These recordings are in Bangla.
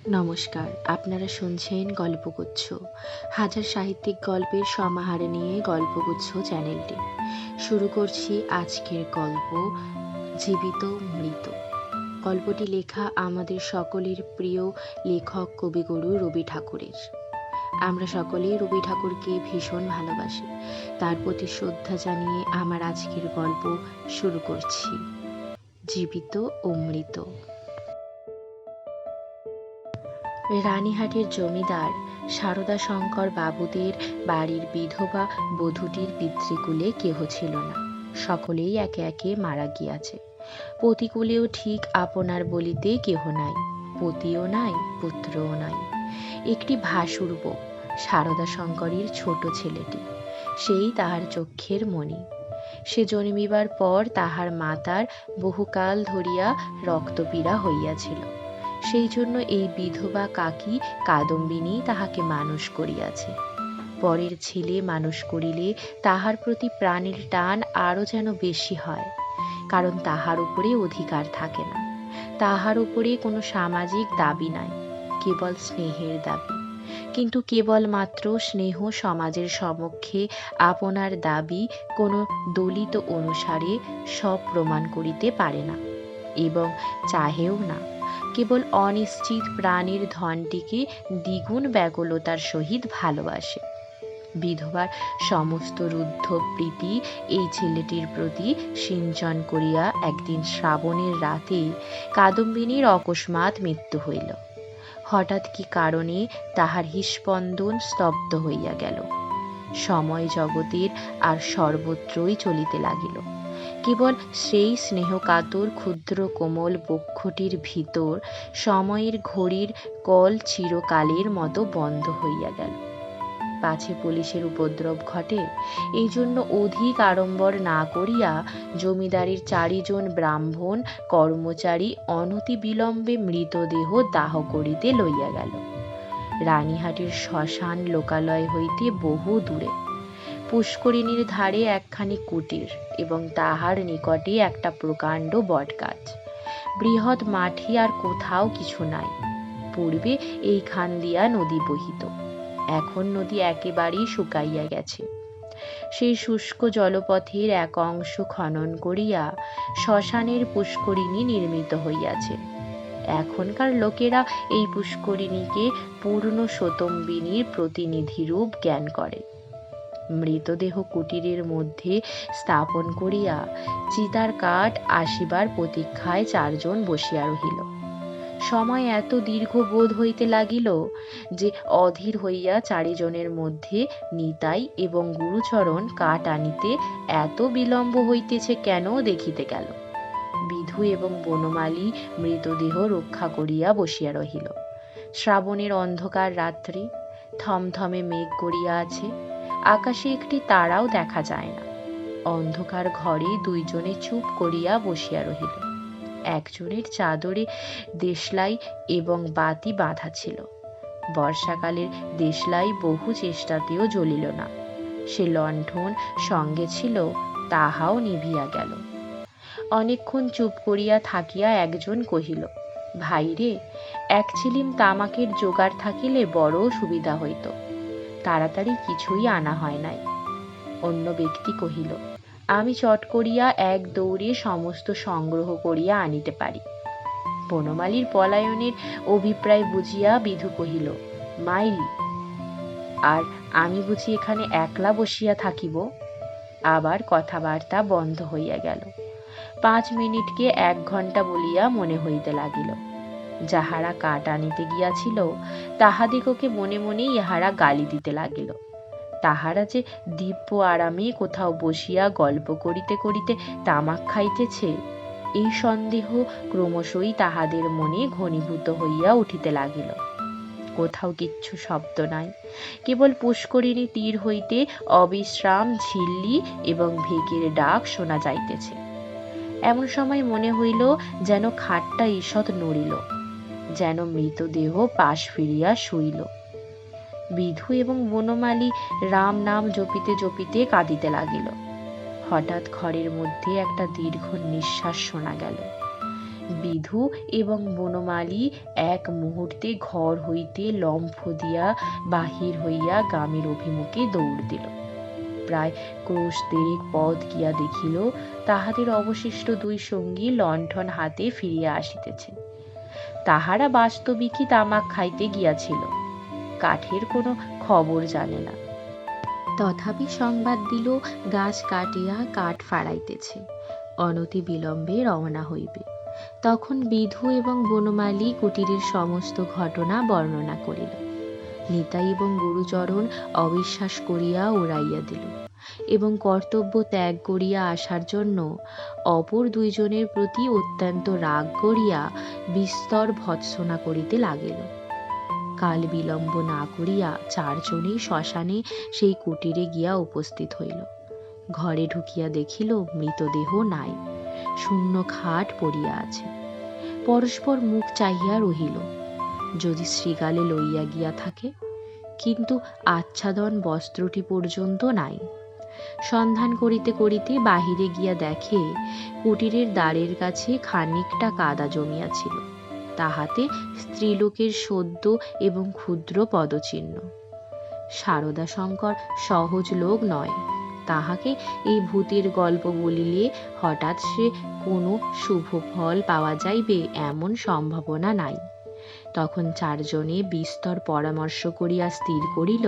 নমস্কার, আপনারা শুনছেন গল্পগুচ্ছ। হাজার সাহিত্যিক গল্পের সমাহারে নিয়ে গল্পগুচ্ছ চ্যানেলটি। শুরু করছি আজকের গল্প, জীবিত মৃত। গল্পটি লেখা আমাদের সকলের প্রিয় লেখক কবিগুরু রবি ঠাকুরের। আমরা সকলেই রবি ঠাকুরকে ভীষণ ভালোবাসি। তার প্রতি শ্রদ্ধা জানিয়ে আমার আজকের গল্প শুরু করছি, জীবিত ও মৃত। রানীহাটের জমিদার সারদা শঙ্কর বাবুদের বাড়ির বিধবা বধূটির পিতৃকুলে কেহ ছিল না। সকলেই একে একে মারা গিয়াছে। পতিকুলেও ঠিক আপনার বলিতে কেহ নাই, পতিও নাই, পুত্রও নাই। একটি ভাসুর বউ, সারদা শঙ্করের ছোট ছেলেটি, সেই তাহার চক্ষের মণি। সে জন্মিবার পর তাহার মাতার বহুকাল ধরিয়া রক্তপীড়া হইয়াছিল। সেই জন্য এই বিধবা কাকী কাদম্বিনী তাহাকে মানুষ করিয়াছে। পরের ছেলে মানুষ করিলে তাহার প্রতি প্রাণের টান আরও যেন বেশি হয়, কারণ তাহার উপরে অধিকার থাকে না, তাহার উপরে কোনো সামাজিক দাবি নাই, কেবল স্নেহের দাবি। কিন্তু কেবলমাত্র স্নেহ সমাজের সমক্ষে আপনার দাবি কোনো দলিত অনুসারে সব প্রমাণ করিতে পারে না, এবং চাহেও না। কেবল অনিশ্চিত প্রাণীর ধনটিকে দ্বিগুণ ব্যাকুলতার সহিত ভালোবাসে। বিধবার সমস্ত রুদ্ধ প্রীতি এই ছেলেটির প্রতি সিঞ্চন করিয়া একদিন শ্রাবণের রাতে কাদম্বিনীর অকস্মাৎ মৃত্যু হইল। হঠাৎ কি কারণে তাহার হৃৎস্পন্দন স্তব্ধ হইয়া গেল। সময় জগতের আর সর্বত্রই চলিতে লাগিল। কেবল সেই স্নেহকাতর ক্ষুদ্র কোমল বক্ষটির ভিতর সময়ের ঘড়ির কল চিরকালের মতো বন্ধ হইয়া গেল। পাছে পুলিশের উপদ্রব ঘটে, এই জন্য অধিক আড়ম্বর না করিয়া জমিদারির 4 জন ব্রাহ্মণ কর্মচারী অনতি বিলম্বে মৃতদেহ দাহ করিতে লইয়া গেল। রানীহাটের শ্মশান লোকালয় হইতে বহু দূরে। পুষ্করিণীর ধারে একখানি কুটির এবং তাহার নিকটে একটা প্রকাণ্ড বটগাছ। বৃহৎ মাঠে আর কোথাও কিছু নাই। পূর্বে এইখান দিয়া নদী বহিত, এখন নদী একেবারেই শুকাইয়া গেছে। সেই শুষ্ক জলপথের এক অংশ খনন করিয়া শ্মশানের পুষ্করিণী নির্মিত হইয়াছে। এখনকার লোকেরা এই পুষ্করিণীকে পূর্ণ শতম্বিনীর প্রতিনিধিরূপ জ্ঞান করে। মৃতদেহ কুটিরের মধ্যে স্থাপন করিয়া চিতার কাঠ আসিবার প্রতীক্ষায় 4 জন বসিয়া রহিল। সময় এত দীর্ঘ বোধ হইতে লাগিল যে অধীর হইয়া 4 জনের মধ্যে নিতাই এবং গুরুচরণ কাঠ আনিতে এত বিলম্ব হইতেছে কেন দেখিতে গেল। বিধু এবং বনমালী মৃতদেহ রক্ষা করিয়া বসিয়া রহিল। শ্রাবণের অন্ধকার রাত্রি, থমথমে মেঘ করিয়া আছে, আকাশে একটি তারাও দেখা যায় না। অন্ধকার ঘরে 2 জনে চুপ করিয়া বসিয়া রহিল। একজনের চাদরে দেশলাই এবং বাতি বাঁধা ছিল। বর্ষাকালের দেশলাই বহু চেষ্টাতেও জ্বলিল না। সে লণ্ঠন সঙ্গে ছিল, তাহাও নিভিয়া গেল। অনেকক্ষণ চুপ করিয়া থাকিয়া একজন কহিল, ভাইরে, 1 চিলিম তামাকের জোগাড় থাকিলে বড় সুবিধা হইত, তাড়াতাড়ি কিছুই আনা হয় নাই। অন্য ব্যক্তি কহিল, আমি চট করিয়া 1 দৌড়ে সমস্ত সংগ্রহ করিয়া আনিতে পারি। বনমালীর পলায়নের অভিপ্রায় বুঝিয়া বিধু কহিল, মাইরি, আর আমি বুঝি এখানে একলা বসিয়া থাকিব? আবার কথাবার্তা বন্ধ হইয়া গেল। 5 মিনিটকে 1 ঘণ্টা বলিয়া মনে হইতে লাগিল। যাহারা কাঠ আনিতে গিয়াছিল তাহাদিগকে মনে মনে ইহারা গালি দিতে লাগিল। তাহারা যে দিব্য আরামে কোথাও বসিয়া গল্প করিতে করিতে তামাক খাইতেছে, এই সন্দেহ ক্রমশই তাহাদের মনে ঘনীভূত হইয়া উঠিতে লাগিল। কোথাও কিচ্ছু শব্দ নাই, কেবল পুষ্করিণী তীর হইতে অবিশ্রাম ঝিল্লি এবং ভেকের ডাক শোনা যাইতেছে। এমন সময় মনে হইল যেন খাটটা ঈষৎ নড়িল, যেন মৃতদেহ পাশ ফিরিয়া শুইল। বিধু এবং বনমালী রাম নাম জপিতে জপিতে কাঁদিতে লাগিল। হঠাৎ ঘরের মধ্যে একটা দীর্ঘ নিঃশ্বাস শোনা গেল। বিধু এবং বনমালী এক মুহূর্তে ঘর হইতে লম্ফ দিয়া বাহির হইয়া গ্রামের অভিমুখে দৌড় দিল। প্রায় ক্রোশ দেড়েক পথ গিয়া দেখিল তাহাদের অবশিষ্ট দুই সঙ্গী লণ্ঠন হাতে ফিরিয়া আসিতেছে। তাহারা বাস্তবিকই তামাক খাইতে গিয়াছিল, কাঠের কোনো খবর জানে না। তথাপি সংবাদ দিল গাছ কাটিয়া কাঠ ফাড়াইতেছে, অনতি বিলম্বে রওনা হইবে। তখন বিধু এবং বনমালী কুটিরের সমস্ত ঘটনা বর্ণনা করিল। নিতাই এবং গুরুচরণ অবিশ্বাস করিয়া উড়াইয়া দিল এবং কর্তব্য ত্যাগ করিয়া আসার জন্য অপর দুইজনের প্রতি অত্যন্ত রাগ করিয়া বিস্তর ভৎসনা করিতে লাগিল। কাল বিলম্ব না করিয়া চারজনেই শ্মশানে সেই কুটিরে গিয়া উপস্থিত হইল। ঘরে ঢুকিয়া দেখিল মৃতদেহ নাই, শূন্য খাট পড়িয়া আছে। পরস্পর মুখ চাহিয়া রহিল, যদি শৃগালে লইয়া গিয়া থাকে, কিন্তু আচ্ছাদন বস্ত্রটি পর্যন্ত নাই। সন্ধান করিতে করিতে বাহিরে গিয়া দেখে কুটিরের দ্বারের কাছে খানিকটা কাদা জমিয়াছিল, তাহাতে স্ত্রীলোকের সদ্য এবং ক্ষুদ্র পদচিহ্ন। সারদা শঙ্কর সহজ লোক নয়, তাহাকে এই ভূতের গল্প বলিলে হঠাৎ সে কোনো শুভ ফল পাওয়া যাইবে এমন সম্ভাবনা নাই। তখন চারজনে বিস্তর পরামর্শ করিয়া স্থির করিল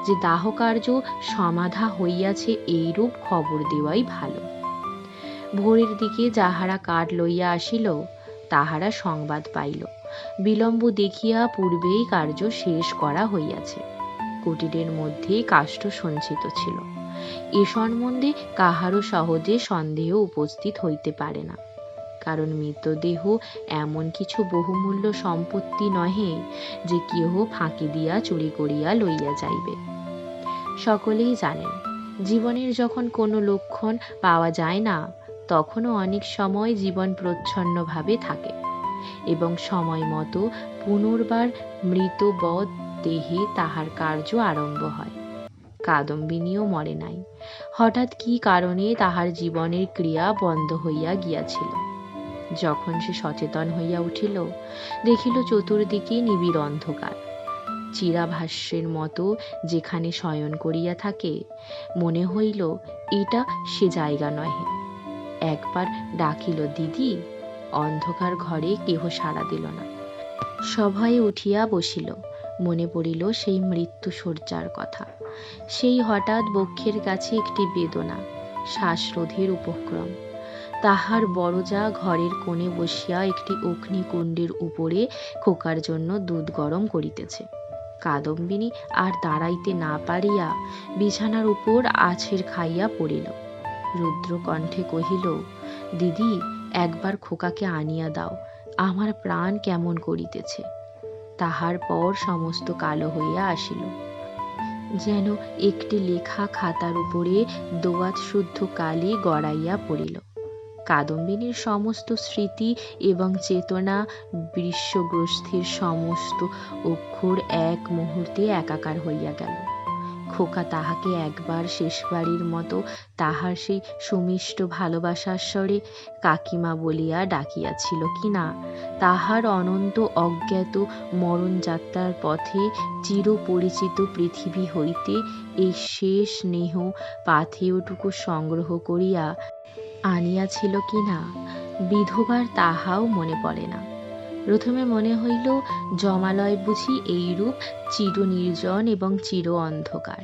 যে দাহকার্য সমাধা হইয়াছে এইরূপ খবর দেওয়াই ভালো। ভোরের দিকে যাহারা কাঠ লইয়া আসিল তাহারা সংবাদ পাইল বিলম্ব দেখিয়া পূর্বেই কার্য শেষ করা হইয়াছে। কুটিরের মধ্যে কাষ্ঠ সঞ্চিত ছিল, এ সম্বন্ধে কাহারও সহজে সন্দেহ উপস্থিত হইতে পারে না, কারণ মৃতদেহ এমন কিছু বহুমূল্য সম্পত্তি নহে যে কেহ ফাঁকি দিয়া চুরি করিয়া লইয়া যাইবে। সকলেই জানেন, জীবনের যখন কোনো লক্ষণ পাওয়া যায় না, তখনও অনেক সময় জীবন প্রচ্ছন্নভাবে থাকে এবং সময় মতো পুনর্বার মৃতবৎ দেহে তাহার কার্য আরম্ভ হয়। কাদম্বিনীও মরে নাই, হঠাৎ কি কারণে তাহার জীবনের ক্রিয়া বন্ধ হইয়া গিয়াছিল। যখন সে সচেতন হইয়া উঠিল, দেখিল চতুর্দিকে নিবিড় অন্ধকার। চিরাভাস্যের মতো যেখানে শয়ন করিয়া থাকে, মনে হইল এটা সে জায়গা নহে। একবার ডাকিল, দিদি। অন্ধকার ঘরে কেহ সাড়া দিল না। সভয়ে উঠিয়া বসিল, মনে পড়িল সেই মৃত্যু শয্যার কথা। সেই হঠাৎ বক্ষের কাছে একটি বেদনা, শ্বাসরোধের উপক্রম। তাহার বড়জা ঘরের কোণে বসিয়া একটি অগ্নিকুণ্ডের উপরে খোকার জন্য দুধ গরম করিতেছে। কাদম্বিনী আর দাঁড়াইতে না পারিয়া বিছানার উপর আছের খাইয়া পড়িল। রুদ্র কণ্ঠে কহিল, দিদি, একবার খোকাকে আনিয়া দাও, আমার প্রাণ কেমন করিতেছে। তাহার পর সমস্ত কালো হইয়া আসিল, যেন একটি লেখা খাতার উপরে দোয়াত শুদ্ধ কালি গড়াইয়া পড়িল। কাদম্বিনীর সমস্ত স্মৃতি এবং চেতনা, বৃষগ্রস্থির সমস্ত অক্ষর এক মুহূর্তে একাকার হইয়া গেল। খোকা তাহাকে একবার শেষবাড়ির মতো তাহার সেই সুমিষ্ট ভালোবাসার স্বরে কাকিমা বলিয়া ডাকিয়াছিল কিনা, তাহার অনন্ত অজ্ঞাত মরণযাত্রার পথে চিরপরিচিত পৃথিবী হইতে এই শেষ স্নেহ পাথেয়টুকু সংগ্রহ করিয়া আনিয়াছিল কিনা, বিধবার তাহাও মনে পড়ে না। প্রথমে মনে হইল জমালয় বুঝি এইরূপ চির নির্জন এবং চির অন্ধকার।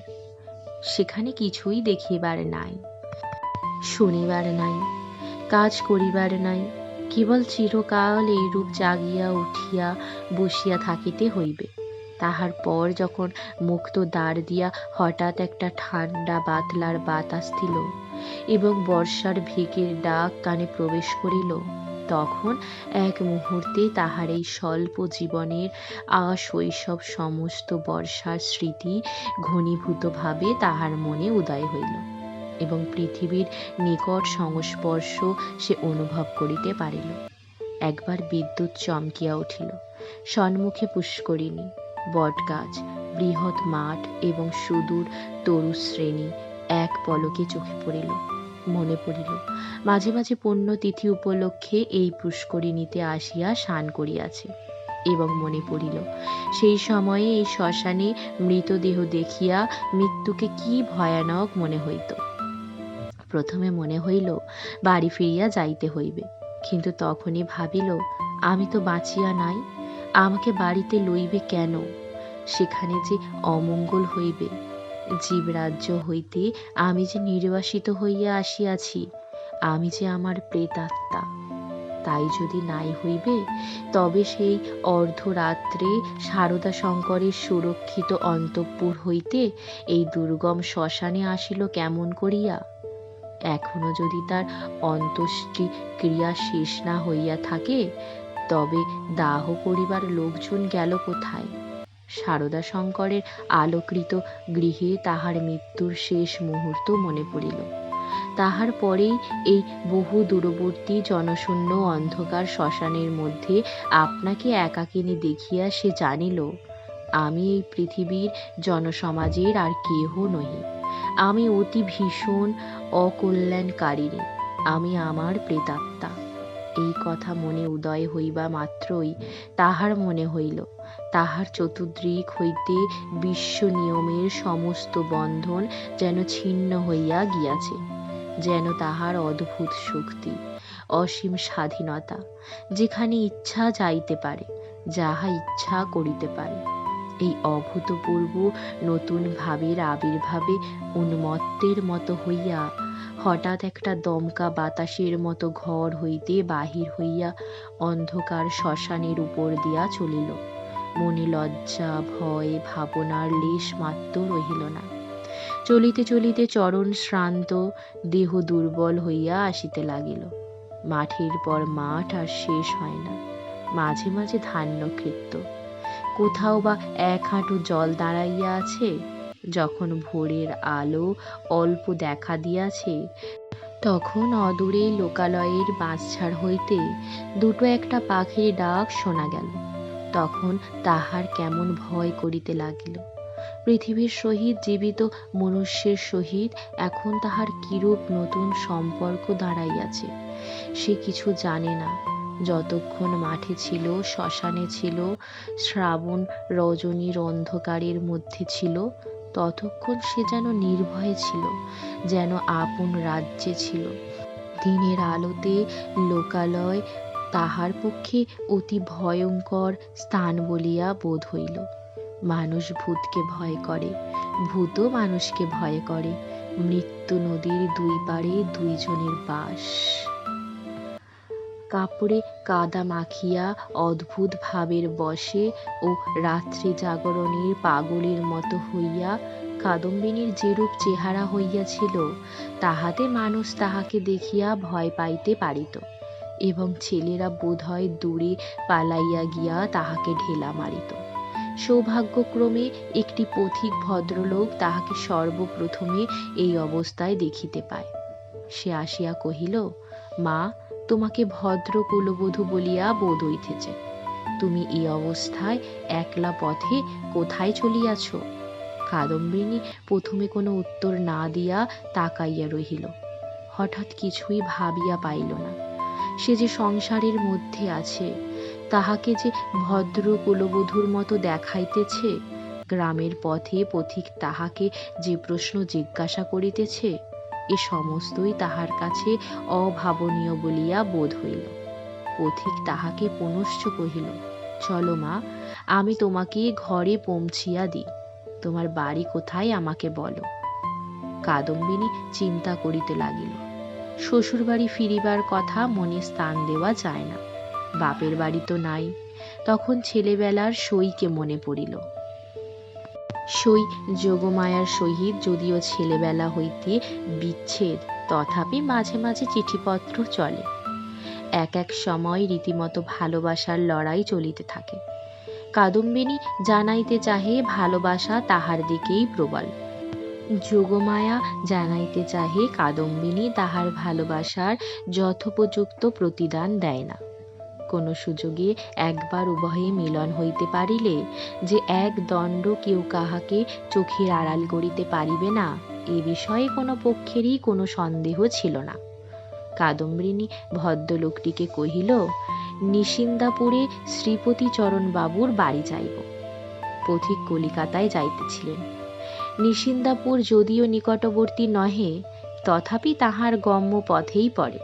সেখানে কিছুই দেখিবার নাই, শুনিবার নাই, কাজ করিবার নাই, কেবল চিরকাল এইরূপ জাগিয়া উঠিয়া বসিয়া থাকিতে হইবে। তাহার পর যখন মুক্ত দ্বার দিয়া হঠাৎ একটা ঠান্ডা বাতলার বাতাস দিল এবং বর্ষার ভেকের ডাক কানে প্রবেশ করিল, তখন এক মুহূর্তে তাহার এই স্বল্প জীবনের শৈশব সমস্ত বর্ষার স্মৃতি ঘনীভূতভাবে তাহার মনে উদয় হইল এবং পৃথিবীর নিকট সংস্পর্শ সে অনুভব করিতে পারিল। একবার বিদ্যুৎ চমকিয়া উঠিল। সম্মুখে পুষ্করিণী, বটগাছ, বৃহৎ মাঠ এবং সুদূর তরুশ্রেণী এক পলকে চোখে পড়িল। মনে পড়িল মাঝে মাঝে পুণ্যতিথি উপলক্ষে এই পুষ্করিণীতে আসিয়া স্নান করিয়াছে, এবং মনে পড়িল সেই সময়ে এই শ্মশানে মৃতদেহ দেখিয়া মৃত্যুকে কি ভয়ানক মনে হইত। প্রথমে মনে হইল বাড়ি ফিরিয়া যাইতে হইবে, কিন্তু তখনই ভাবিল আমি তো বাঁচিয়া নাই, আমাকে বাড়িতে লইবে কেন? সেখানে যে অমঙ্গল হইবে। জীবরাজ্য হইতে আমি যে নির্বাসিত হইয়া আসিয়াছি, আমি যে আমার প্রেতাত্মা। তাই যদি নাই হইবে, তবে সেই অর্ধরাত্রে শারদা শঙ্করের সুরক্ষিত অন্তঃপুর হইতে এই দুর্গম শ্মশানে আসিল কেমন করিয়া? এখনো যদি তার অন্ত্যেষ্টি ক্রিয়া শেষ না হইয়া থাকে, তবে দাহ করিবার লোকজন গেল কোথায়? শারদা শঙ্করের আলোকৃত গৃহে তাহার মৃত্যুর শেষ মুহূর্ত মনে পড়িল। তাহার পরেই এই বহু দূরবর্তী জনশূন্য অন্ধকার শ্মশানের মধ্যে আপনাকে একাকিনী দেখিয়া সে জানিল, আমি এই পৃথিবীর জনসমাজের আর কেহ নহি। আমি অতি ভীষণ অকল্যাণকারিণী, আমি আমার প্রেতাত্মা। এই কথা মনে উদয় হইবা মাত্রই তাহার মনে হইল তাহার চতুর্দিক হইতে বিশ্ব নিয়মের সমস্ত বন্ধন যেন ছিন্ন হইয়া গিয়াছে, যেন তাহার অদ্ভুত শক্তি, অসীম স্বাধীনতা, যেখানে ইচ্ছা যাইতে পারে, যাহা ইচ্ছা করিতে পারে। এই অভূতপূর্ব নতুন ভাবের আবির্ভাবে উন্মত্তের মতো হইয়া হঠাৎ একটা দমকা বাতাসের মতো ঘর হইতে বাহির হইয়া অন্ধকার শ্মশানের উপর দিয়া চলিল। মনে লজ্জা, ভয়, ভাবনার লেশ মাত্র রহিল না। চলিতে চলিতে চরণ শ্রান্ত, দেহ দুর্বল হইয়া আসিতে লাগিল। মাঠের পর মাঠ আর শেষ হয় না, মাঝে মাঝে ধান্যক্ষেত্র, কোথাও বা এক হাঁটু জল দাঁড়াইয়া আছে। যখন ভোরের আলো অল্প দেখা দিয়াছে, তখন অদূরে লোকালয়ের বাঁশঝাড় হইতে দুটো একটা পাখির ডাক শোনা গেল। তখন তাহার কেমন ভয় করিতে লাগিল। পৃথিবীর সহিত জীবিত মনুষ্যের সহিত এখন তাহার কিরূপ নতুন সম্পর্ক দাঁড়াইয়াছে সে কিছু জানে না। যতক্ষণ মাঠে ছিল, শ্মশানে ছিল, শ্রাবণ রজনীর অন্ধকারের মধ্যে ছিল, ততক্ষণ সে যেন নির্ভয়ে ছিল, যেন আপন রাজ্যে ছিল। দিনের আলোতে লোকালয় তাহার পক্ষে অতি ভয়ঙ্কর স্থান বলিয়া বোধ হইল। মানুষ ভূতকে ভয় করে, ভূতও মানুষকে ভয় করে। মৃত্যু নদীর দুই পাড়ে দুইজনের বাস। কাপড়ে কাদা মাখিয়া অদ্ভুত ভাবের বশে ও রাত্রি জাগরণের পাগলের মতো হইয়া কাদম্বিনীর যেরূপ চেহারা হইয়াছিল, তাহাতে মানুষ তাহাকে দেখিয়া ভয় পাইতে পারিত, এবং ছেলেরা বোধহয় দূরে পালাইয়া গিয়া তাহাকে ঢেলা মারিত। সৌভাগ্যক্রমে একটি পথিক ভদ্রলোক তাহাকে সর্বপ্রথমে এই অবস্থায় দেখিতে পায়। সে আসিয়া কহিল, মা, তোমাকে ভদ্র কুলবধূ বলিয়া বোধ হইতেছে। তুমি এই অবস্থায় একলা পথে কোথায় চলিয়াছ? কাদম্বিনী প্রথমে কোনো উত্তর না দিয়া তাকাইয়া রহিল। হঠাৎ কিছুই ভাবিয়া পাইল না। সে যে সংসারের মধ্যে আছে, তাহাকে যে ভদ্র কুলবধূর মতো দেখাইতেছে, গ্রামের পথে পথিক তাহাকে যে প্রশ্ন জিজ্ঞাসা করিতেছে, এ সমস্তই তাহার কাছে অভাবনীয় বলিয়া বোধ হইল। পথিক তাহাকে পুনশ্চ কহিল, চলো মা, আমি তোমাকে ঘরে পৌঁছিয়া দিই। তোমার বাড়ি কোথায় আমাকে বলো। কাদম্বিনী চিন্তা করিতে লাগিল। শ্বশুর বাড়ি ফিরিবার কথা মনে স্থান দেওয়া যায় না, বাপের বাড়ি তো নাই। তখন ছেলেবেলার সইকে মনে পড়িল। সই যোগমায়ার সহিত যদিও ছেলেবেলা হইতে বিচ্ছেদ, তথাপি মাঝে মাঝে চিঠিপত্র চলে। এক এক সময় রীতিমতো ভালোবাসার লড়াই চলিতে থাকে। কাদম্বিনী জানাইতে চাহে ভালোবাসা তাহার দিকেই প্রবল। যোগমায়া জানাইতে চাহে কাদম্বিনী তাহার ভালোবাসার যথোপযুক্ত প্রতিদান দেয় না। কোনো সুযোগে একবার উভয়ে মিলন হইতে পারিলে যে এক দণ্ড কেউ কাহাকে চোখের আড়াল করিতে পারিবে না, এ বিষয়ে কোনো পক্ষেরই কোনো সন্দেহ ছিল না। কাদম্বিনী ভদ্রলোকটিকে কহিল, নিশিন্দাপুরে শ্রীপতিচরণ বাবুর বাড়ি যাইব। পথিক কলিকাতায় যাইতেছিলেন। নিশিন্দাপুর যদিও নিকটবর্তী নহে, তথাপি তাহার গম্য পথেই পড়ে।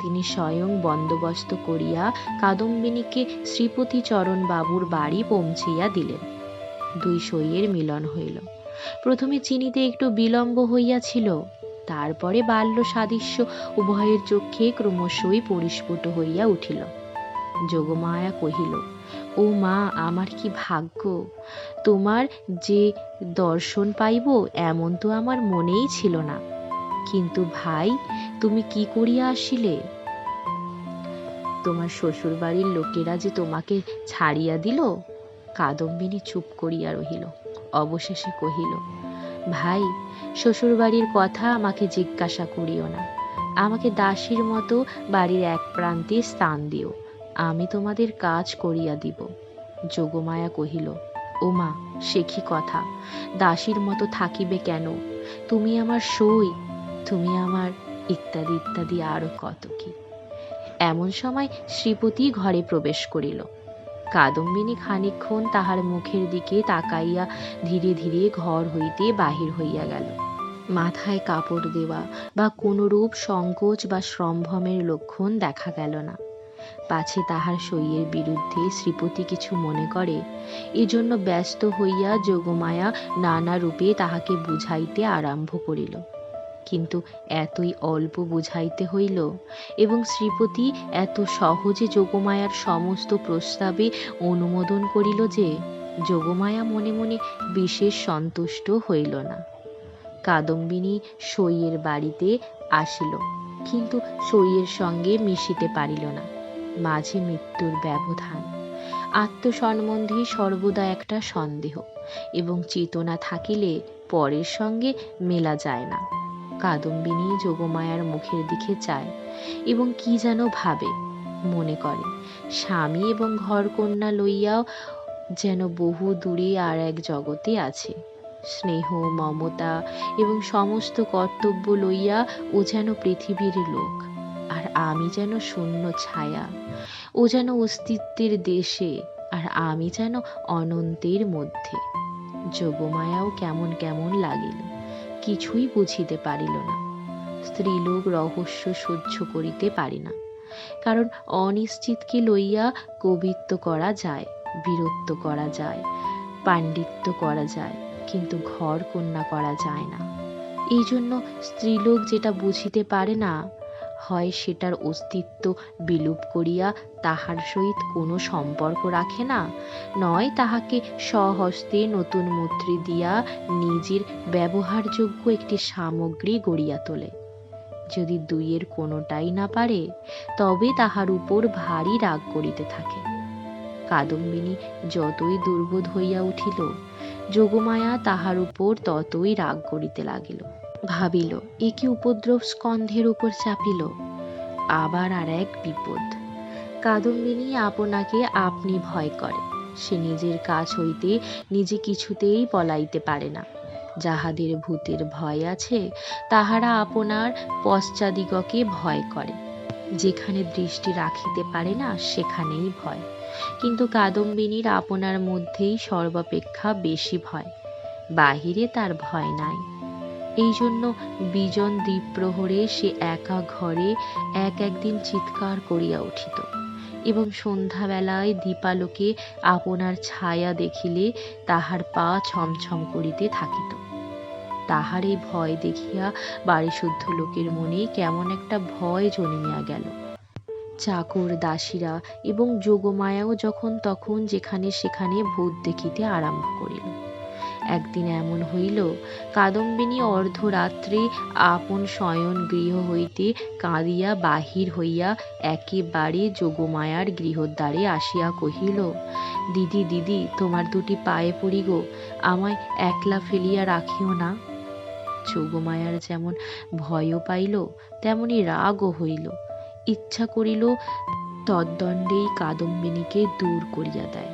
তিনি স্বয়ং বন্দোবস্ত করিয়া কাদম্বিনীকে শ্রীপতিচরণ বাবুর বাড়ি পৌঁছিয়া দিলেন। দুই সইয়ের মিলন হইল। প্রথমে চিনিতে একটু বিলম্ব হইয়াছিল, তারপরে বাল্য সাদৃশ্য উভয়ের চক্ষে ক্রমশই পরিস্ফুট হইয়া উঠিল। যোগমায়া কহিল, ও মা, আমার কি ভাগ্য! তোমার যে দর্শন পাইব এমন তো আমার মনেই ছিল না। কিন্তু ভাই, তুমি কি করিয়া আসিলে? তোমার শ্বশুর বাড়ির লোকেরা যে তোমাকে ছাড়িয়া দিল। কাদম্বিনী চুপ করিয়া রহিল। অবশেষে কহিল, ভাই, শ্বশুর বাড়ির কথা আমাকে জিজ্ঞাসা করিও না। আমাকে দাসীর মতো বাড়ির এক প্রান্তে স্থান দিও, আমি তোমাদের কাজ করিয়া দিব। যোগমায়া কহিল, ও মা, সে কি কথা? দাসীর মতো থাকিবে কেন? তুমি আমার সই, তুমি আমার ইত্যাদি ইত্যাদি আরো কত কি। এমন সময় শ্রীপতি ঘরে প্রবেশ করিল। কাদম্বিনী খানিকক্ষণ তাহার মুখের দিকে তাকাইয়া ধীরে ধীরে ঘর হইতে বাহির হইয়া গেল। মাথায় কাপড় দেওয়া বা কোনরূপ সংকোচ বা সম্ভ্রমের লক্ষণ দেখা গেল না। পাছে তাহার সইয়ের বিরুদ্ধে শ্রীপতি কিছু মনে করে, এজন্য ব্যস্ত হইয়া যোগমায়া নানা রূপে তাহাকে বুঝাইতে আরম্ভ করিল। কিন্তু এতই অল্প বুঝাইতে হইল, এবং শ্রীপতি এত সহজে যোগমায়ার সমস্ত প্রস্তাবে অনুমোদন করিল যে যোগমায়া মনে মনে বিশেষ সন্তুষ্ট হইল না। কাদম্বিনী সইয়ের বাড়িতে আসিল, কিন্তু সইয়ের সঙ্গে মিশিতে পারিল না। মাঝে মৃত্যুর ব্যবধান। আত্মসম্বন্ধে সর্বদা একটা সন্দেহ এবং চেতনা থাকিলে পরের সঙ্গে মেলা যায় না। কাদম্বিনী যোগমায়ার মুখের দিকে চায় এবং কি যেন ভাবে, মনে করে স্বামী এবং ঘরকন্যা লইয়াও যেন বহু দূরে আর এক জগতে আছে। স্নেহ, মমতা এবং সমস্ত কর্তব্য লইয়া ও যেন পৃথিবীর লোক, আর আমি যেন শূন্য ছায়া। ও যেন অস্তিত্বের দেশে, আর আমি যেন অনন্তের মধ্যে। যোগমায়াও কেমন কেমন লাগিল, কিছুই বুঝিতে পারিল না। স্ত্রীলোক রহস্য সহ্য করিতে পারি না, কারণ অনিশ্চিতকে লইয়া কবিত্ব করা যায়, বীরত্ব করা যায়, পাণ্ডিত্য করা যায়, কিন্তু ঘর কন্যা করা যায় না। এই জন্য স্ত্রীলোক যেটা বুঝিতে পারে না, হয় সেটার অস্তিত্ব বিলোপ করিয়া তাহার সহিত কোনো সম্পর্ক রাখে না, নয় তাহাকে স্বহস্তে নতুন মূর্তি দিয়া নিজের ব্যবহারযোগ্য একটি সামগ্রী গড়িয়া তোলে। যদি দুইয়ের কোনোটাই না পারে, তবে তাহার উপর ভারী রাগ করিতে থাকে। কাদম্বিনী যতই দুর্বোধ হইয়া উঠিল, যোগমায়া তাহার উপর ততই রাগ করিতে লাগিল। ভাবিল, এ কি উপদ্রব স্কন্ধের উপর চাপিল, আবার আর এক বিপদ। কাদম্বিনী আপনাকে আপনি ভয় করে। সে নিজের কাছ হইতে নিজে কিছুতেই পলাইতে পারে না। যাহাদের ভূতের ভয় আছে, তাহারা আপনার পশ্চাদিগকে ভয় করে। যেখানে দৃষ্টি রাখিতে পারে না, সেখানেই ভয়। কিন্তু কাদম্বিনীর আপনার মধ্যেই সর্বাপেক্ষা বেশি ভয়, বাহিরে তার ভয় নাই। এই জন্য বিজন দ্বীপ্রহরে সে একা ঘরে একদিন চিৎকার করিয়া উঠিত, এবং সন্ধ্যাবেলায় দীপালোকে আপনার ছায়া দেখিলে তাহার পা ছমছম করিতে থাকিত। তাহার এই ভয় দেখিয়া বাড়িশুদ্ধ লোকের মনে কেমন একটা ভয় জন্মিয়া গেল। চাকর দাসীরা এবং যোগমায়াও যখন তখন যেখানে সেখানে ভূত দেখিতে আরম্ভ করিল। একদিন এমন হইল, কাদম্বিনী অর্ধরাত্রে আপন শয়ন গৃহ হইতে কাঁদিয়া বাহির হইয়া একেবারে যোগমায়ার গৃহদ্বারে আসিয়া কহিল, দিদি, দিদি, তোমার দুটি পায়ে পড়ি গো, আমায় একলা ফেলিয়া রাখিও না। যোগমায়ার যেমন ভয়ও পাইল, তেমনি রাগও হইল। ইচ্ছা করিল তদ্দণ্ডেই কাদম্বিনীকে দূর করিয়া দেয়,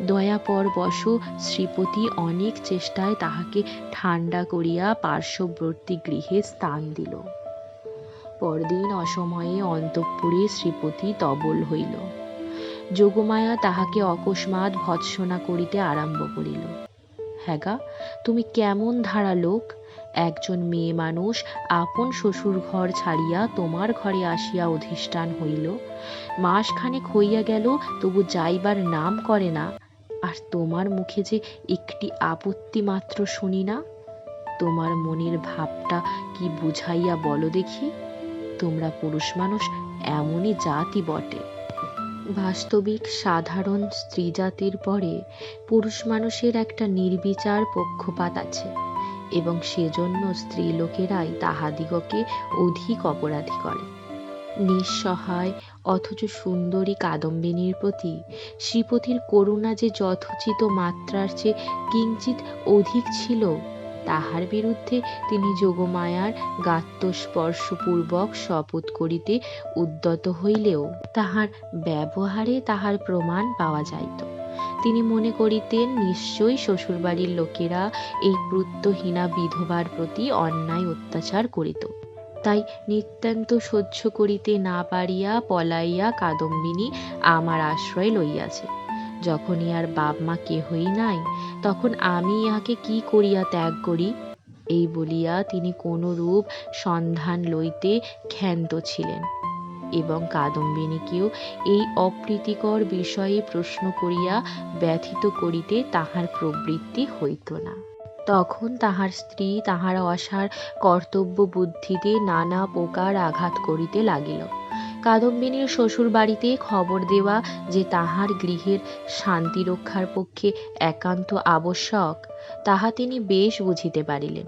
দয়াপর বশ শ্রীপতি অনেক চেষ্টায় তাহাকে ঠান্ডা করিয়া পার্শ্ববর্তী গৃহে স্থান দিল। পরদিন অসময়ে অন্তঃপুরে শ্রীপতি তবল হইল। যোগমায়া তাহাকে অকস্মাৎ ভৎসনা করিতে আরম্ভ করিল। হ্যাগা, তুমি কেমন ধারা লোক! একজন মেয়ে মানুষ আপন শ্বশুর ঘর ছাড়িয়া তোমার ঘরে আসিয়া অধিষ্ঠান হইল, মাসখানেক হইয়া গেল, তবু যাইবার নাম করে না, আর তোমার মুখে যে একটি আপত্তি মাত্র শুনি না। তোমার মনের ভাবটা কি বুঝাইয়া বলো দেখি। তোমরা পুরুষ মানুষ এমনই জাতি বটে। বাস্তবিক সাধারণ স্ত্রী জাতির পরে পুরুষ মানুষের একটা নির্বিচার পক্ষপাত আছে, এবং সেজন্য স্ত্রী লোকেরাই তাহাদিগকে অধিক অপরাধী করে। নিঃসহায় অথচ সুন্দরী কাদম্বিনীর প্রতি শ্রীপতির করুণা যে যথোচিত মাত্রার চেয়ে কিঞ্চিৎ অধিক ছিল, তাহার বিরুদ্ধে তিনি যোগমায়ার গাত্রস্পর্শপূর্বক শপথ করিতে উদ্যত হইলেও তাহার ব্যবহারে তাহার প্রমাণ পাওয়া যাইত। তিনি মনে করিতেন নিশ্চয়ই শ্বশুরবাড়ির লোকেরা এই প্রত্যহীনা বিধবার প্রতি অন্যায় অত্যাচার করিত। তাই নিতান্ত সহ্য করিতে না পারিয়া পলাইয়া কাদম্বিনী আমার আশ্রয় লইয়াছে। যখন ইহার বাপ মা কেহই নাই, তখন আমি ইহাকে কি করিয়া ত্যাগ করি? এই বলিয়া তিনি কোনরূপ সন্ধান লইতে ক্ষান্ত ছিলেন, এবং কাদম্বিনীকেও এই অপ্রীতিকর বিষয়ে প্রশ্ন করিয়া ব্যথিত করিতে তাহার প্রবৃত্তি হইত না। তখন তাহার স্ত্রী তাহার অসার কর্তব্য বুদ্ধিতে নানা প্রকার আঘাত করিতে লাগিল। কাদম্বিনীর শ্বশুর বাড়িতে খবর দেওয়া যে তাহার গৃহের শান্তি রক্ষার পক্ষে একান্ত আবশ্যক, তাহা তিনি বেশ বুঝিতে পারিলেন।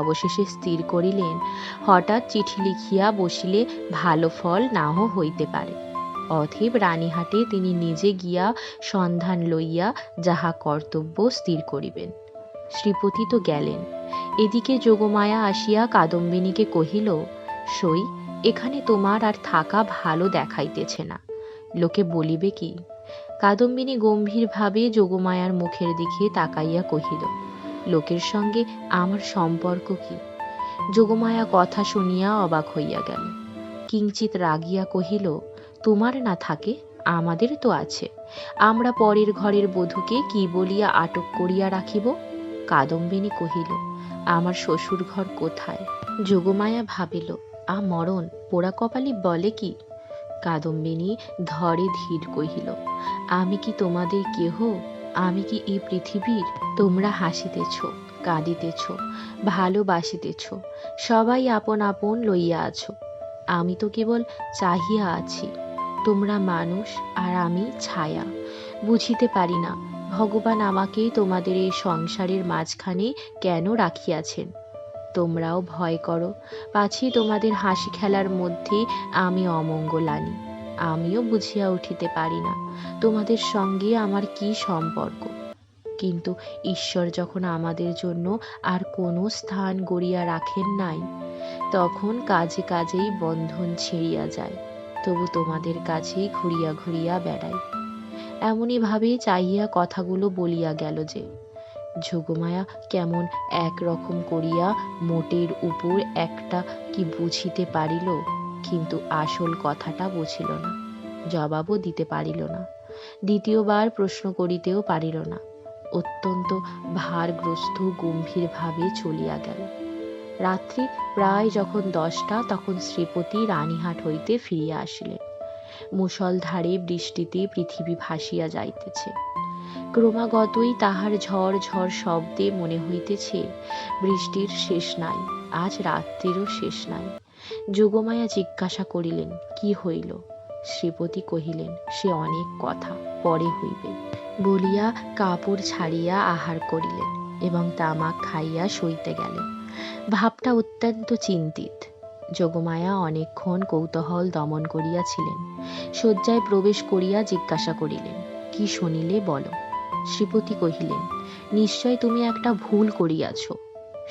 অবশেষে স্থির করিলেন, হঠাৎ চিঠি লিখিয়া বসিলে ভালো ফল নাও হইতে পারে। অতএব রানীহাটে তিনি নিজে গিয়া সন্ধান লইয়া যাহা কর্তব্য স্থির করিবেন। শ্রীপতি তো গেলেন। এদিকে যোগমায়া আসিয়া কাদম্বিনীকে কহিল, সই, এখানে তোমার আর থাকা ভালো দেখাইতেছে না, লোকে বলিবে কি? কাদম্বিনী গম্ভীরভাবে যোগমায়ার মুখের দিকে তাকাইয়া কহিল, লোকের সঙ্গে আমার সম্পর্ক কি? যোগমায়া কথা শুনিয়া অবাক হইয়া গেল। কিঞ্চিৎ রাগিয়া কহিল, তোমার না থাকে, আমাদের তো আছে। আমরা পরের ঘরের বধূকে কি বলিয়া আটক করিয়া রাখিব? কাদম্বিনী কহিল, আমার শ্বশুর ঘর কোথায়? যোগমায়া ভাবিল, মরণ, পোড়া কপালি বলে কি? কাদম্বিনী ধরে ধীর কহিল, আমি কি তোমাদের কেহ? আমি কি এই পৃথিবীর? তোমরা হাসিতেছ, কাঁদিতেছ, ভালোবাসিতেছ, সবাই আপন আপন লইয়া আছো, আমি তো কেবল চাহিয়া আছি। তোমরা মানুষ আর আমি ছায়া। বুঝিতে পারি না ভগবান আমাকে তোমাদের এই সংসারের মাঝখানে কেন রাখিয়াছেন। তোমরাও ভয় করো, পাছি তোমাদের হাসি খেলার মধ্যে আমি অমঙ্গল আনি। আমিও বুঝিয়া উঠিতে পারি না তোমাদের সঙ্গে আমার কি সম্পর্ক। কিন্তু ঈশ্বর যখন আমাদের জন্য আর কোনো স্থান গড়িয়া রাখেন নাই, তখন কাজে কাজেই বন্ধন ছিঁড়িয়া যায়, তবু তোমাদের কাছেই ঘুরিয়া ঘুরিয়া বেড়াই। এমনি ভাবে চাহিয়া কথাগুলো বলিয়া গেল যে যোগমায়া কেমন একরকম করিয়া মোটের উপর একটা কি বুঝিতে পারিল, কিন্তু আসল কথাটা বুঝিল না, জবাবও দিতে পারিল না, দ্বিতীয়বার প্রশ্ন করিতেও পারিল না। অত্যন্ত ভারগ্রস্ত গম্ভীরভাবে চলিয়া গেল। রাত্রি প্রায় যখন 10টা, তখন শ্রীপতি রানীহাট হইতে ফিরিয়া আসিলেন। মুষলধারে বৃষ্টিতে পৃথিবী ভাসিয়া যাইতেছে। ক্রমাগতই তাহার ঝড় ঝড় শব্দে মনে হইতেছে বৃষ্টির শেষ নাই, আজ রাত্রিরও শেষ নাই। যোগমায়া জিজ্ঞাসা করিলেন, কি হইল? শ্রীপতি কহিলেন, সে অনেক কথা, পরে হইবে বলিয়া কাপড় ছাড়িয়া আহার করিলেন এবং তামাক খাইয়া শুইতে গেলেন। ভাবটা অত্যন্ত চিন্তিত। যোগমায়া অনেকক্ষণ কৌতূহল দমন করিয়াছিলেন। শয্যায় প্রবেশ করিয়া জিজ্ঞাসা করিলেন, কি শুনিলে বলো? শ্রীপতি কহিলেন, নিশ্চয় তুমি একটা ভুল করিয়াছ।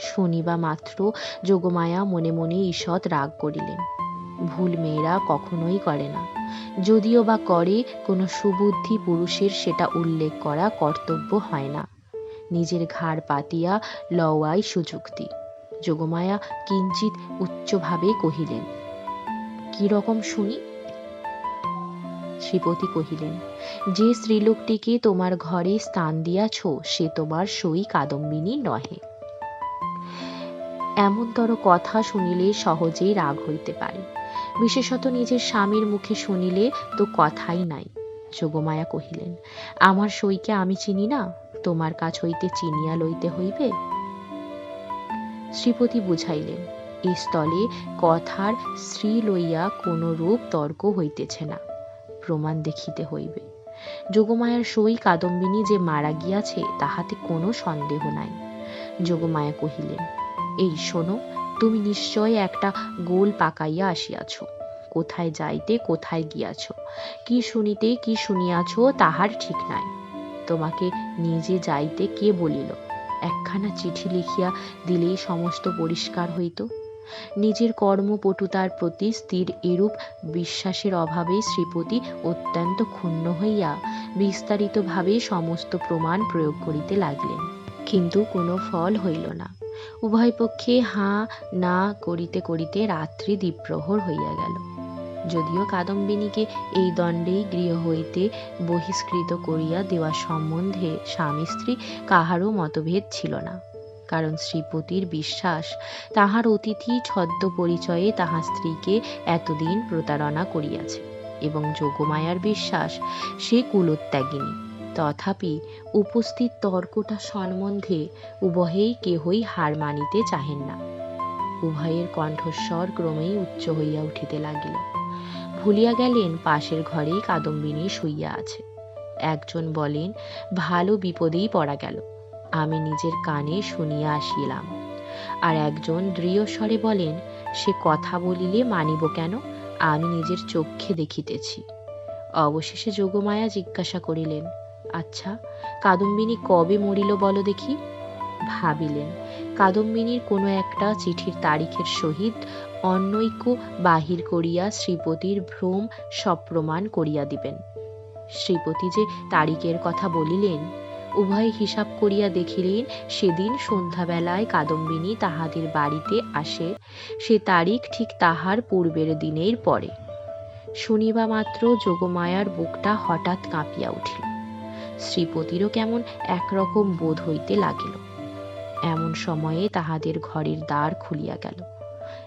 শুনিবা মাত্র যোগমায়া মনে মনে ঈষৎ রাগ করিলেন। ভুল মেয়েরা কখনোই করে না, যদিও বা করে, কোনো সুবুদ্ধি পুরুষের সেটা উল্লেখ করা কর্তব্য হয় না। নিজের ঘাড় পাতিয়া লওয়াই সুযুক্তি। যোগমায়া কিঞ্চিত উচ্চভাবে কহিলেন, কি রকম শুনি? শ্রীপতি কহিলেন, যে স্ত্রীলোকটিকে তোমার ঘরে স্থান দিয়াছ সে তোমার সই কাদম্বিনী নহে। এমনতর কথা শুনিলে সহজেই রাগ হইতে পারে, বিশেষত নিজের স্বামীর মুখে শুনিলে তো কথাই নাই। যোগমায়া কহিলেন, আমার সইকে আমি চিনি না, তোমার কাছ হইতে চিনিয়া লইতে হইবে? শ্রীপতি বুঝাইলেন, এই স্থলে কথার স্ত্রী লইয়া কোন রূপ তর্ক হইতেছে না, প্রমাণ দেখিতে হইবে। যোগমায়ার সই কাদম্বিনী যে মারা গিয়াছে তাহাতে কোনো সন্দেহ নাই। যোগমায়া কহিলেন, এই শোনো, তুমি নিশ্চয় একটা গোল পাকাইয়া আসিয়াছ। কোথায় যাইতে কোথায় গিয়াছ, কি শুনিতে কি শুনিয়াছ তাহার ঠিক নাই। তোমাকে নিজে যাইতে কে বলিল? একখানা চিঠি লিখিয়া দিলেই সমস্ত পরিষ্কার হইত। নিজের কর্মপটুতার প্রতি স্থির এরূপ বিশ্বাসের অভাবে শ্রীপতি অত্যন্ত ক্ষুণ্ণ হইয়া বিস্তারিতভাবে সমস্ত প্রমাণ প্রয়োগ করিতে লাগিলেন, কিন্তু কোনো ফল হইল না। উভয় পক্ষে হাঁ না করিতে করিতে রাত্রি দ্বিপ্রহর হইয়া গেল। যদিও কাদম্বিনীকে এই দণ্ডেই গৃহ হইতে বহিষ্কৃত করিয়া দেওয়া সম্বন্ধে স্বামী স্ত্রী কাহারও মতভেদ ছিল না, কারণ শ্রীপতির বিশ্বাস তাহার অতিথি ছদ্ম পরিচয়ে তাহার স্ত্রীকে এতদিন প্রতারণা করিয়াছে, এবং যোগমায়ার বিশ্বাস সে কুলোত্যাগিনী। তথাপি উপস্থিত তর্কটা সম্বন্ধে উভয়েই কেহই হার মানিতে চাহেন না। উভয়ের কণ্ঠস্বর ক্রমেই উচ্চ হইয়া উঠিতে লাগিল। ভুলিয়া গেলেন পাশের ঘরেই কাদম্বিনী শুইয়া আছে। একজন বলেন, ভালো বিপদেই পড়া গেল, আমি নিজের কানে শুনিয়া আসিলাম। আর একজন দৃঢ় স্বরে বলেন, সে কথা বলিলে মানিব কেন, আমি নিজের চক্ষে দেখিতেছি। অবশেষে যোগমায়া জিজ্ঞাসা করিলেন, আচ্ছা, কাদম্বিনী কবে মরিল বলো দেখি? ভাবিলেন, কাদম্বিনীর কোনো একটা চিঠির তারিখের সহিত অন্যৈক্য বাহির করিয়া শ্রীপতির ভ্রম সপ্রমাণ করিয়া দিবেন। শ্রীপতি যে তারিখের কথা বলিলেন, উভয়ে হিসাব করিয়া দেখিলেন সেদিন সন্ধ্যাবেলায় কাদম্বিনী তাহাদের বাড়িতে আসে, সে তারিখ ঠিক তাহার পূর্বের দিনের পরে। শুনিবা মাত্র যোগমায়ার বুকটা হঠাৎ কাঁপিয়া উঠিল। শ্রীপতিরও কেমন একরকম বোধ হইতে লাগিল। এমন সময়ে তাহাদের ঘরের দ্বার খুলিয়া গেল।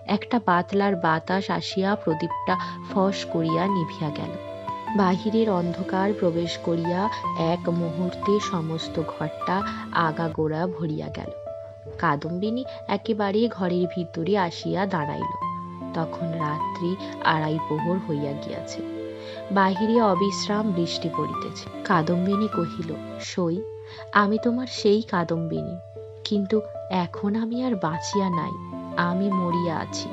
একটা পাতলার বাতাস আসিয়া প্রদীপটা ফস করিয়া নিভিয়া গেল। বাহিরের অন্ধকার প্রবেশ করিয়া এক মুহূর্তে সমস্ত ঘরটা আগাগোড়া ভরিয়া গেল। কাদম্বিনী একেবারে ঘরের ভিতরে আসিয়া দাঁড়াইল। তখন রাত্রি 2:30 প্রহর হইয়া গিয়াছে। বাহিরে অবিশ্রাম বৃষ্টি পড়িতেছে। কাদম্বিনী কহিল, সই, আমি তোমার সেই কাদম্বিনী, কিন্তু এখন আমি আর বাঁচিয়া নাই, আমি মরিয়া আছি।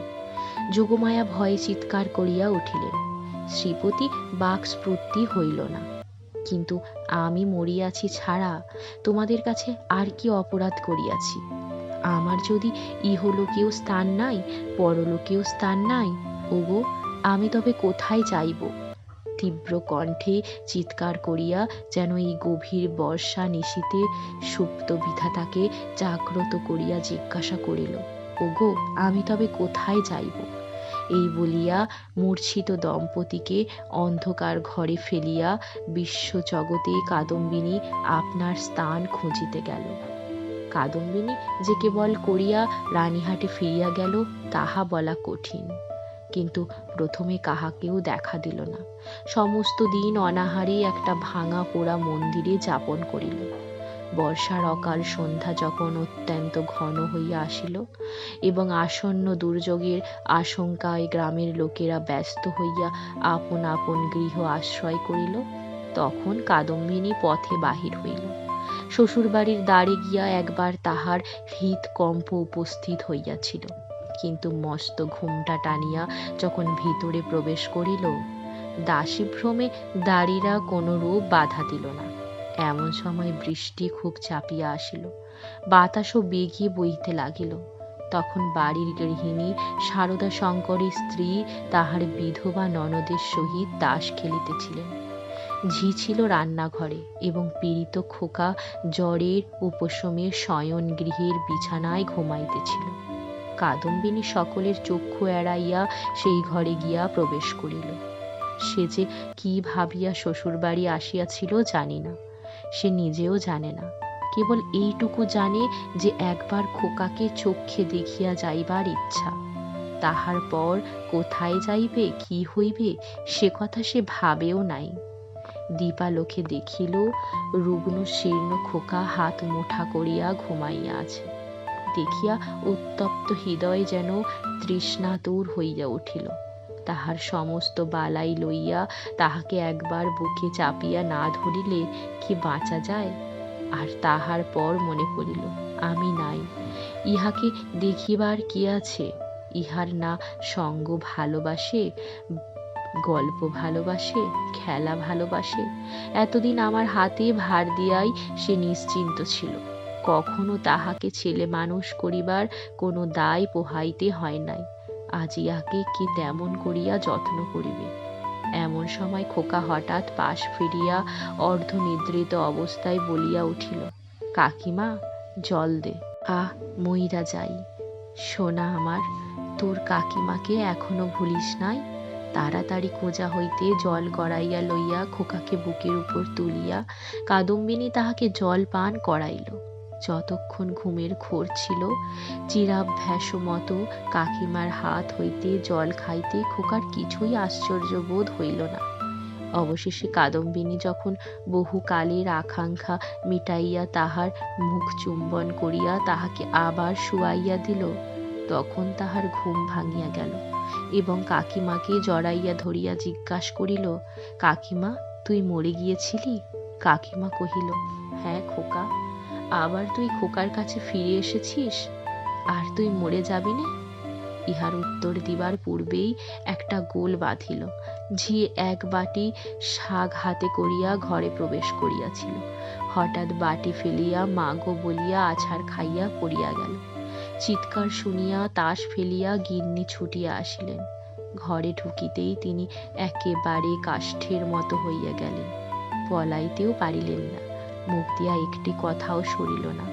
যোগমায়া ভয়ে চিৎকার করিয়া উঠিলেন। শ্রীপতি বাক্স্ফূর্তি হইল না। কিন্তু আমি মরিয়াছি ছাড়া তোমাদের কাছে আর কি অপরাধ করিয়াছি? আমার যদি ইহলোকেও স্থান নাই, পরলোকেও স্থান নাই, ওগো, আমি তবে কোথায় যাইব? তীব্র কণ্ঠে চিৎকার করিয়া যেন এই গভীর বর্ষা নিশীতে সুপ্ত বিধাতাকে জাগ্রত করিয়া জিজ্ঞাসা করিল, ওগো, আমি তবে কোথায় যাইব? এই বলিয়া মূর্ছিত দম্পতিকে অন্ধকার ঘরে ফেলিয়া বিশ্বজগতে কাদম্বিনী আপনার স্থান খুঁজিতে গেল। কাদম্বিনী যে কেবল করিয়া রানীহাটে ফিরিয়া গেল তাহা বলা কঠিন, কিন্তু প্রথমে কাহাকেও দেখা দিল না। সমস্ত দিন অনাহারে একটা ভাঙা পোড়া মন্দিরে যাপন করিল। বর্ষার অকাল সন্ধ্যা যখন অত্যন্ত ঘন হইয়া আসিল এবং আসন্ন দুর্যোগের আশঙ্কায় গ্রামের লোকেরা ব্যস্ত হইয়া আপন আপন গৃহ আশ্রয় করিল, তখন কাদম্বিনী পথে বাহির হইল। শ্বশুরবাড়ির দ্বারে গিয়া একবার তাহার হৃৎকম্প উপস্থিত হইয়াছিল, কিন্তু মস্ত ঘুমটা টানিয়া যখন ভিতরে প্রবেশ করিল, দাসীভ্রমে দাড়িরা কোনরূপ বাধা দিল না। এমন সময় বৃষ্টি খুব চাপিয়া আসিল, বাতাসও বেগে বইতে লাগিল। তখন বাড়ির গৃহিণী সারদা শঙ্করের স্ত্রী তাহার বিধবা ননদের সহিত তাস খেলিতেছিলেন। ঝি ছিল রান্নাঘরে এবং পীড়িত খোকা জ্বরের উপশমে শয়ন গৃহের বিছানায় ঘুমাইতেছিল। কাদম্বিনী সকলের চক্ষু এড়াইয়া সেই ঘরে গিয়া প্রবেশ করিল। সে যে কি ভাবিয়া শ্বশুরবাড়ি আসিয়াছিল জানি না, সে নিজেও জানে না। কেবল এইটুকু জানে যে একবার খোকাকে চক্ষে দেখিয়া যাইবার ইচ্ছা। তাহার পর কোথায় যাইবে, কি হইবে, সে কথা সে ভাবেও নাই। দীপালোকে দেখিল রুগ্ন শীর্ণ খোকা হাত মুঠা করিয়া ঘুমাইয়া আছে। দেখিয়া উত্তপ্ত হৃদয় যেন তৃষ্ণাতুর হইয়া উঠিল। তাহার সমস্ত বালাই লইয়া তাহাকে একবার বুকে চাপিয়া না ধরিলে কি বাঁচা যায়? আর তাহার পর মনে পড়িল, আমি নাই, ইহাকে দেখিবার কি আছে? ইহার না সঙ্গ ভালোবাসে, গল্প ভালোবাসে, খেলা ভালোবাসে। এতদিন আমার হাতে ভার দিয়াই সে নিশ্চিন্ত ছিল। কখনো তাহাকে ছেলে মানুষ করিবার কোনো দায় পোহাইতে হয় নাই। আজ ইহাকে কি তেমন করিয়া যত্ন করিবে? এমন সময় খোকা হঠাৎ পাশ ফিরিয়া অর্ধনিদ্রিত অবস্থায় বলিয়া উঠিল, কাকিমা, জল দে। আহ, মইরা যাই। সোনা আমার, তোর কাকিমাকে এখনো ভুলিস নাই? তাড়াতাড়ি খোঁজা হইতে জল গড়াইয়া লইয়া খোকাকে বুকের উপর তুলিয়া কাদম্বিনী তাহাকে জল পান করাইল। যতক্ষণ ঘুমের ঘোর ছিল, চিরাভ্যাস মতো কাকিমার হাত হইতে জল খাইতে খোকার কিছুই আশ্চর্য বোধ হইল না। অবশেষে কাদম্বিনী যখন বহুকালের আকাঙ্ক্ষা মিটাইয়া তাহার মুখ চুম্বন করিয়া তাহাকে আবার শুয়াইয়া দিল, তখন তাহার ঘুম ভাঙিয়া গেল এবং কাকিমাকে জড়াইয়া ধরিয়া জিজ্ঞাসা করিল, কাকিমা, তুই মরে গিয়েছিলি? কাকিমা কহিল, হ্যাঁ খোকা। আবার তুই খোকার কাছে ফিরে এসেছিস? আর তুই মরে যাবি নে? ইহার উত্তর দিবার পূর্বেই একটা গোল বাঁধিল। ঝি এক বাটি শাক হাতে করিয়া ঘরে প্রবেশ করিয়াছিল। হঠাৎ বাটি ফেলিয়া মা গো বলিয়া আছাড় খাইয়া পড়িয়া গেল। চিৎকার শুনিয়া তাস ফেলিয়া গিন্নি ছুটিয়া আসিলেন। ঘরে ঢুকিতেই তিনি একেবারে কাষ্ঠের মতো হইয়া গেলেন। পলাইতেও পারিলেন না, মুখ দিয়া একটি কথাও সরিল না।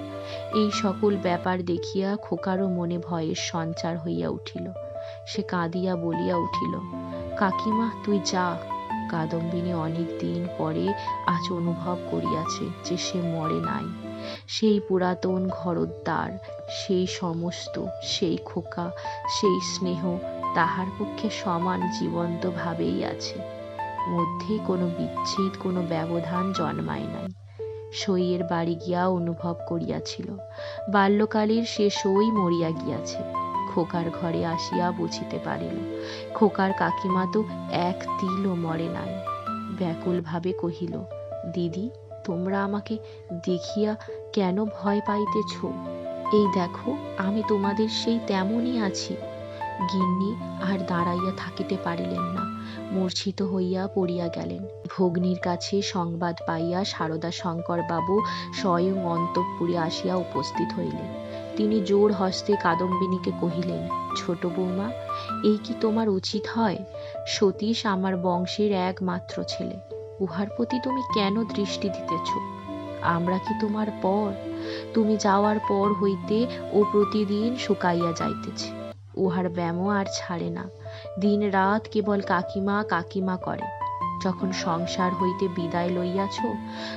এই সকল ব্যাপার দেখিয়া খোকারও মনে ভয়ের সঞ্চার হইয়া উঠিল। সে কাঁদিয়া বলিয়া উঠিল, কাকিমা, তুই যা। কাদম্বিনী অনেক দিন পরে আজ অনুভব করিয়াছে যে সে মরে নাই। সেই পুরাতন ঘরদ্বার, সেই সমস্ত, সেই খোকা, সেই স্নেহ তাহার পক্ষে সমান জীবন্ত ভাবেই আছে। মধ্যে কোনো বিচ্ছেদ, কোনো ব্যবধান জন্মায় নাই। সইয়ের বাড়ি গিয়া অনুভব করিয়াছিল বাল্যকালের সে সই মরিয়া গিয়াছে। খোকার ঘরে আসিয়া বুঝিতে পারিল খোকার কাকিমা তো এক তিলও মরে নাই। ব্যাকুল ভাবে কহিল, দিদি, তোমরা আমাকে দেখিয়া কেন ভয় পাইতেছ? এই দেখো, আমি তোমাদের সেই তেমনই আছি। গিন্নি আর দাঁড়াইয়া থাকিতে পারিলেন না, মূর্ছিত হইয়া পড়িয়া গেলেন। ভগ্নীর কাছে সংবাদ পাইয়া সারদা শঙ্কর বাবু স্বয়ং অন্তঃপুরে আসিয়া উপস্থিত হইলেন। তিনি জোর হস্তে কাদম্বিনীকে কহিলেন, ছোট বৌমা, এই কি তোমার উচিত হয়? সতীশ আমার বংশের একমাত্র ছেলে, উহার প্রতি তুমি কেন দৃষ্টি দিতেছ? আমরা কি তোমার পর? তুমি যাওয়ার পর হইতে ও প্রতিদিন শুকাইয়া যাইতেছে। উহার ব্যামো আর ছাড়ে না। দিন রাত কেবল কাকিমা কাকিমা করে। যখন সংসার হইতে বিদায় লইয়াছ,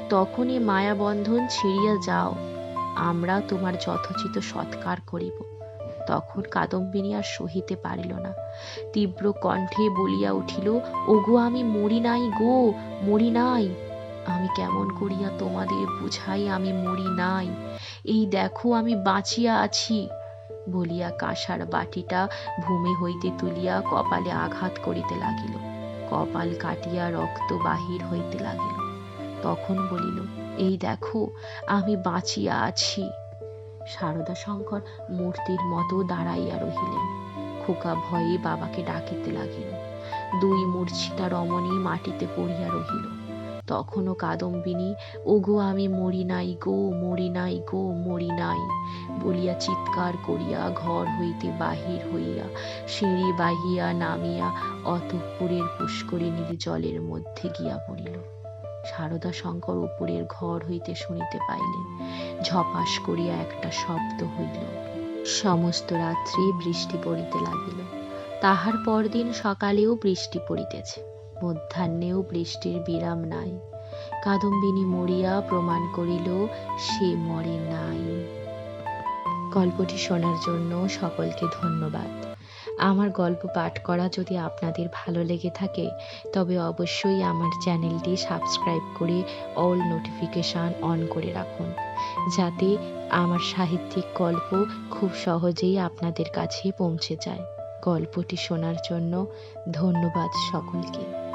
তখন এ মায়াবন্ধন ছিঁড়িয়া যাও, আমরা তোমার যথোচিত সৎকার করিব। তখন কাদম্বিনী আর সহিতে পারিল না, তীব্র কণ্ঠে বলিয়া উঠিল, ওগো, আমি মরি নাই গো, মরি নাই। আমি কেমন করিয়া তোমাদের বুঝাই আমি মরি নাই? এই দেখো, আমি বাঁচিয়া আছি। বলিয়া কাঁসার বাটিটা ভূমি হইতে তুলিয়া কপালে আঘাত করিতে লাগিল। কপাল কাটিয়া রক্ত বাহির হইতে লাগিল। তখন বলিল, এই দেখো, আমি বাঁচিয়া আছি। সারদা শঙ্কর মূর্তির মতো দাঁড়াইয়া রহিলেন। খোকা ভয়ে বাবাকে ডাকিতে লাগিল। দুই মূর্ছিতা রমণী মাটিতে পড়িয়া রহিল। তখনও কাদম্বিনী ওগো আমি মরি নাই গো, মরি নাই গো, মরি নাই বলিয়া চিৎকার করিয়া ঘর হইতে বাহির হইয়া সিঁড়ি বাহিয়া নামিয়া অতঃপুরের পুষ্করিণীর জলের মধ্যে গিয়া পড়িল। সারদা শঙ্কর উপরের ঘর হইতে শুনিতে পাইলেন, ঝপাস করিয়া একটা শব্দ হইল। সমস্ত রাত্রি বৃষ্টি পড়িতে লাগিল। তাহার পরদিন সকালেও বৃষ্টি পড়িতেছে, মধ্যাহ্নেও বৃষ্টির বিরাম নাই। কাদম্বিনী মরিয়া প্রমাণ করিল সে মরে নাই। গল্পটি শোনার জন্য সকলকে ধন্যবাদ। আমার গল্প পাঠ করা যদি আপনাদের ভালো লেগে থাকে তবে অবশ্যই আমার চ্যানেলটি সাবস্ক্রাইব করে অল নোটিফিকেশান অন করে রাখুন, যাতে আমার সাহিত্যিক গল্প খুব সহজেই আপনাদের কাছে পৌঁছে যায়। গল্পটি শোনার জন্য ধন্যবাদ সকলকে।